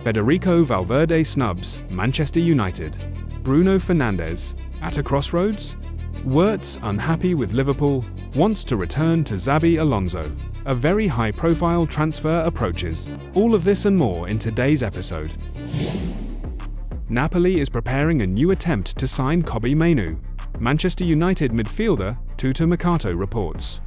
Federico Valverde snubs Manchester United. Bruno Fernandes, at a crossroads? Wirtz, unhappy with Liverpool, wants to return to Xabi Alonso. A very high-profile transfer approaches. All of this and more in today's episode. Napoli is preparing a new attempt to sign Kobbie Mainoo. Manchester United midfielder Tuttomercato reports.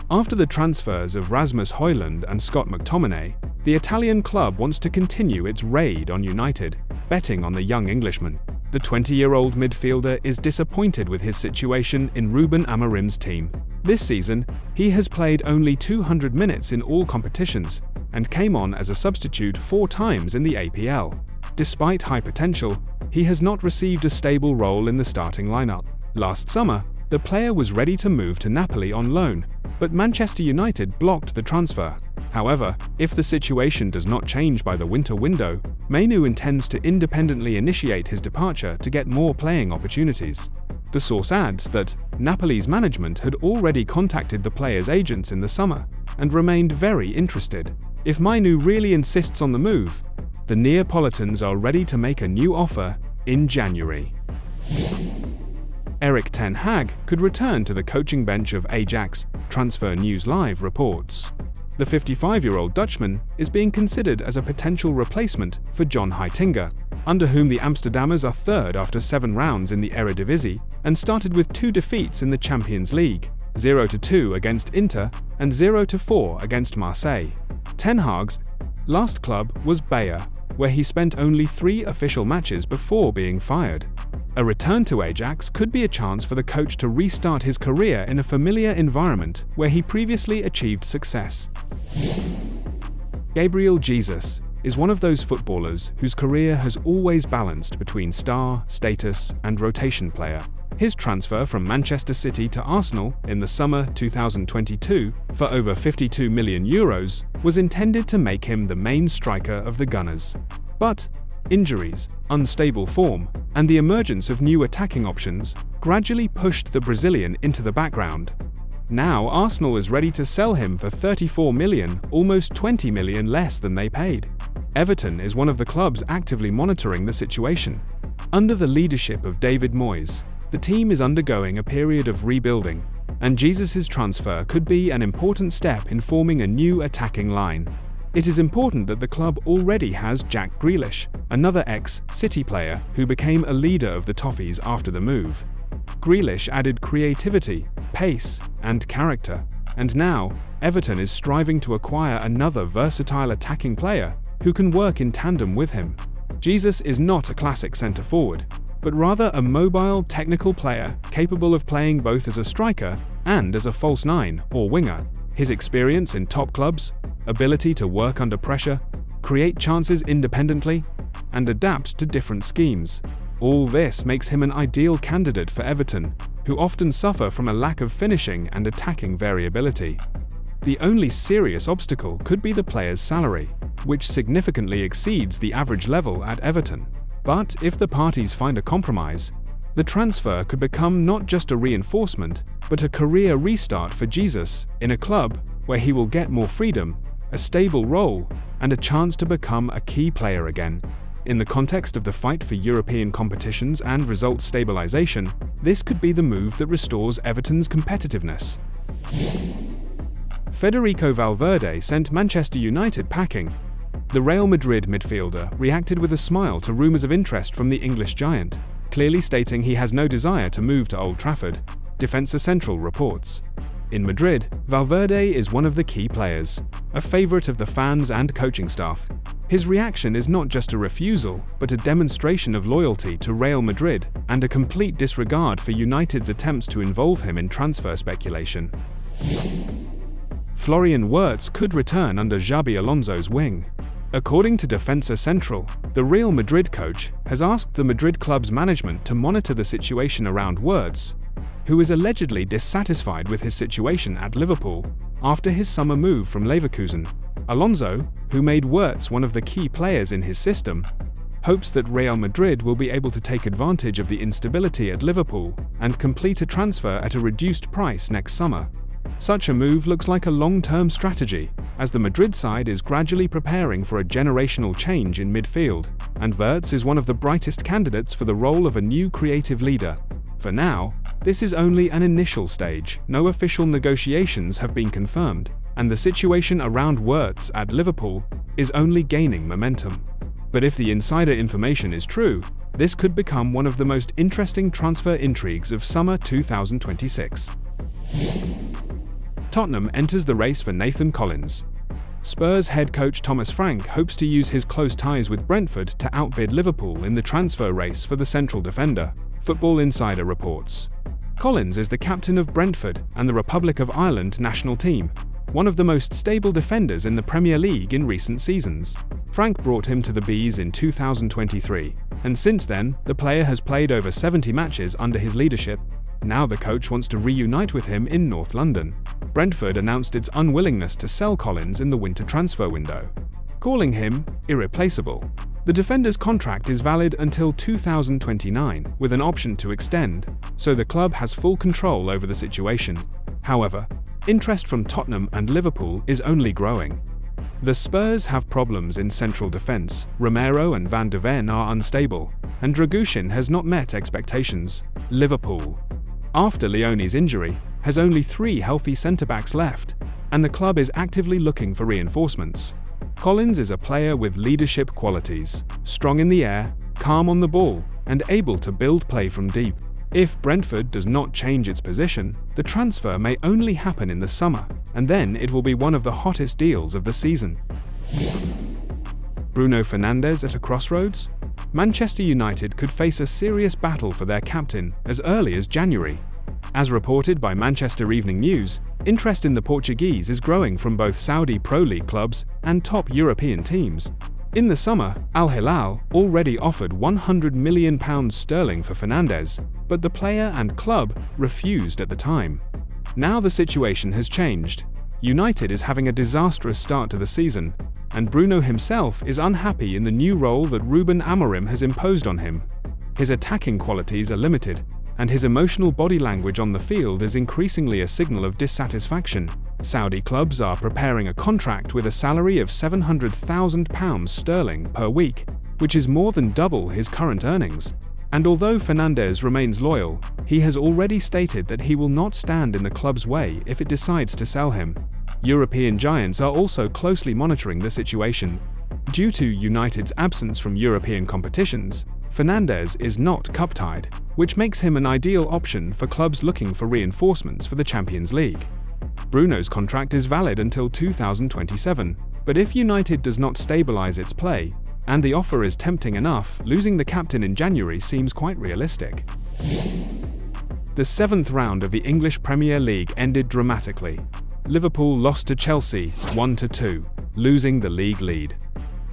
After the transfers of Rasmus Højlund and Scott McTominay, the Italian club wants to continue its raid on United, betting on the young Englishman. The 20-year-old midfielder is disappointed with his situation in Ruben Amorim's team. This season, he has played only 200 minutes in all competitions and came on as a substitute 4 times in the APL. Despite high potential, he has not received a stable role in the starting lineup. Last summer, the player was ready to move to Napoli on loan, but Manchester United blocked the transfer. However, if the situation does not change by the winter window, Mainoo intends to independently initiate his departure to get more playing opportunities. The source adds that Napoli's management had already contacted the player's agents in the summer and remained very interested. If Mainoo really insists on the move, the Neapolitans are ready to make a new offer in January. Erik Ten Hag could return to the coaching bench of Ajax, Transfer News Live reports. The 55-year-old Dutchman is being considered as a potential replacement for John Heitinga, under whom the Amsterdammers are third after 7 rounds in the Eredivisie and started with 2 defeats in the Champions League, 0-2 against Inter and 0-4 against Marseille. Ten Hag's last club was Bayer, where he spent only 3 official matches before being fired. A return to Ajax could be a chance for the coach to restart his career in a familiar environment where he previously achieved success. Gabriel Jesus is one of those footballers whose career has always balanced between star, status, and rotation player. His transfer from Manchester City to Arsenal in the summer 2022 for over €52 million was intended to make him the main striker of the Gunners. But injuries, unstable form, and the emergence of new attacking options gradually pushed the Brazilian into the background. Now Arsenal is ready to sell him for €34 million, almost €20 million less than they paid. Everton is one of the clubs actively monitoring the situation. Under the leadership of David Moyes, the team is undergoing a period of rebuilding, and Jesus' transfer could be an important step in forming a new attacking line. It is important that the club already has Jack Grealish, another ex-City player who became a leader of the Toffees after the move. Grealish added creativity, pace, and character, and now Everton is striving to acquire another versatile attacking player who can work in tandem with him. Jesus is not a classic centre-forward, but rather a mobile, technical player capable of playing both as a striker and as a false 9 or winger. His experience in top clubs, ability to work under pressure, create chances independently, and adapt to different schemes. All this makes him an ideal candidate for Everton, who often suffer from a lack of finishing and attacking variability. The only serious obstacle could be the player's salary, which significantly exceeds the average level at Everton. But if the parties find a compromise, the transfer could become not just a reinforcement, but a career restart for Jesus in a club where he will get more freedom, a stable role, and a chance to become a key player again. In the context of the fight for European competitions and result stabilization, this could be the move that restores Everton's competitiveness. Federico Valverde sent Manchester United packing. The Real Madrid midfielder reacted with a smile to rumours of interest from the English giant, clearly stating he has no desire to move to Old Trafford, Defensa Central reports. In Madrid, Valverde is one of the key players, a favourite of the fans and coaching staff. His reaction is not just a refusal, but a demonstration of loyalty to Real Madrid and a complete disregard for United's attempts to involve him in transfer speculation. Florian Wirtz could return under Xabi Alonso's wing. According to Defensa Central, the Real Madrid coach has asked the Madrid club's management to monitor the situation around Wirtz, who is allegedly dissatisfied with his situation at Liverpool after his summer move from Leverkusen. Alonso, who made Wirtz one of the key players in his system, hopes that Real Madrid will be able to take advantage of the instability at Liverpool and complete a transfer at a reduced price next summer. Such a move looks like a long-term strategy, as the Madrid side is gradually preparing for a generational change in midfield, and Wirtz is one of the brightest candidates for the role of a new creative leader. For now, this is only an initial stage, no official negotiations have been confirmed, and the situation around Wirtz at Liverpool is only gaining momentum. But if the insider information is true, this could become one of the most interesting transfer intrigues of summer 2026. Tottenham enters the race for Nathan Collins. Spurs head coach Thomas Frank hopes to use his close ties with Brentford to outbid Liverpool in the transfer race for the central defender, Football Insider reports. Collins is the captain of Brentford and the Republic of Ireland national team, one of the most stable defenders in the Premier League in recent seasons. Frank brought him to the Bees in 2023, and since then, the player has played over 70 matches under his leadership. Now the coach wants to reunite with him in North London. Brentford announced its unwillingness to sell Collins in the winter transfer window, calling him irreplaceable. The defender's contract is valid until 2029, with an option to extend, so the club has full control over the situation. However, interest from Tottenham and Liverpool is only growing. The Spurs have problems in central defence. Romero and Van de Ven are unstable, and Dragushin has not met expectations. Liverpool, after Leone's injury, has only 3 healthy centre-backs left, and the club is actively looking for reinforcements. Collins is a player with leadership qualities, strong in the air, calm on the ball, and able to build play from deep. If Brentford does not change its position, the transfer may only happen in the summer, and then it will be one of the hottest deals of the season. Bruno Fernandes at a crossroads? Manchester United could face a serious battle for their captain as early as January. As reported by Manchester Evening News, interest in the Portuguese is growing from both Saudi Pro League clubs and top European teams. In the summer, Al Hilal already offered £100 million for Fernandes, but the player and club refused at the time. Now the situation has changed. United is having a disastrous start to the season, and Bruno himself is unhappy in the new role that Ruben Amorim has imposed on him. His attacking qualities are limited, and his emotional body language on the field is increasingly a signal of dissatisfaction. Saudi clubs are preparing a contract with a salary of £700,000 sterling per week, which is more than double his current earnings. And although Fernandes remains loyal, he has already stated that he will not stand in the club's way if it decides to sell him. European giants are also closely monitoring the situation. Due to United's absence from European competitions, Fernandes is not cup-tied, which makes him an ideal option for clubs looking for reinforcements for the Champions League. Bruno's contract is valid until 2027, but if United does not stabilise its play, and the offer is tempting enough, losing the captain in January seems quite realistic. The 7th round of the English Premier League ended dramatically. Liverpool lost to Chelsea 1-2, losing the league lead.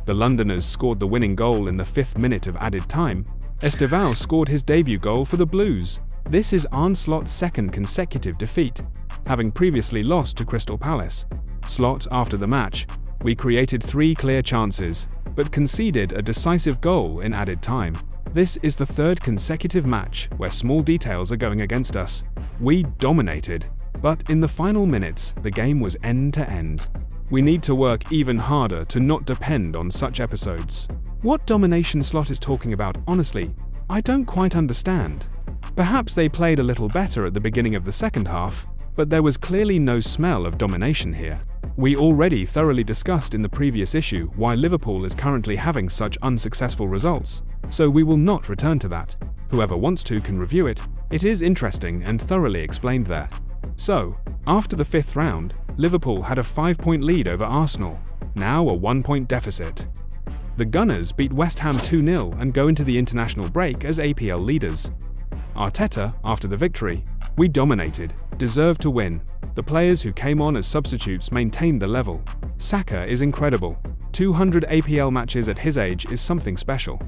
The Londoners scored the winning goal in the 5th minute of added time. Estevao scored his debut goal for the Blues. This is Arne Slot's 2nd consecutive defeat, having previously lost to Crystal Palace. Slot after the match: "We created 3 clear chances, but conceded a decisive goal in added time. This is the 3rd consecutive match where small details are going against us. We dominated, but in the final minutes, the game was end-to-end. We need to work even harder to not depend on such episodes." What domination Slot is talking about, honestly, I don't quite understand. Perhaps they played a little better at the beginning of the second half, but there was clearly no smell of domination here. We already thoroughly discussed in the previous issue why Liverpool is currently having such unsuccessful results, so we will not return to that. Whoever wants to can review it. It is interesting and thoroughly explained there. So, after the 5th round, Liverpool had a 5-point lead over Arsenal, now a 1-point deficit. The Gunners beat West Ham 2-0 and go into the international break as APL leaders. Arteta, after the victory: "We dominated, deserved to win. The players who came on as substitutes maintained the level. Saka is incredible. 200 APL matches at his age is something special.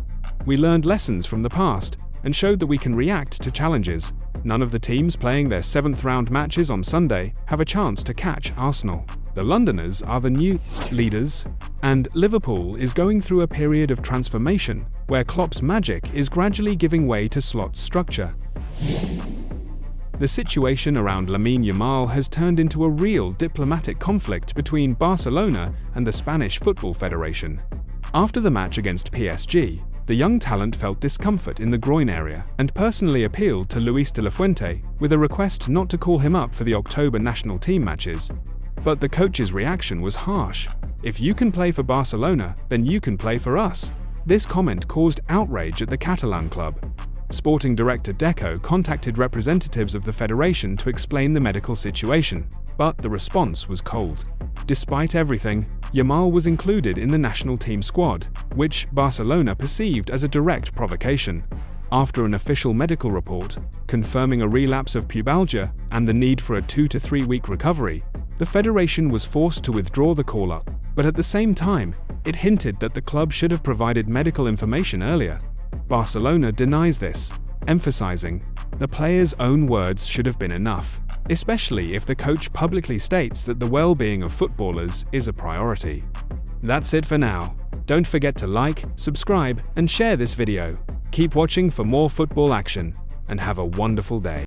We learned lessons from the past and showed that we can react to challenges. None of the teams playing their 7th round matches on Sunday have a chance to catch Arsenal. The Londoners are the new leaders, and Liverpool is going through a period of transformation where Klopp's magic is gradually giving way to Slot's structure." The situation around Lamine Yamal has turned into a real diplomatic conflict between Barcelona and the Spanish Football Federation. After the match against PSG, the young talent felt discomfort in the groin area and personally appealed to Luis de la Fuente with a request not to call him up for the October national team matches. But the coach's reaction was harsh. "If you can play for Barcelona, then you can play for us." This comment caused outrage at the Catalan club. Sporting director Deco contacted representatives of the federation to explain the medical situation, but the response was cold. Despite everything, Yamal was included in the national team squad, which Barcelona perceived as a direct provocation. After an official medical report, confirming a relapse of pubalgia and the need for a 2 to 3 week recovery, the federation was forced to withdraw the call-up. But at the same time, it hinted that the club should have provided medical information earlier. Barcelona denies this, emphasizing, "The player's own words should have been enough," especially if the coach publicly states that the well-being of footballers is a priority. That's it for now. Don't forget to like, subscribe, and share this video. Keep watching for more football action, and have a wonderful day.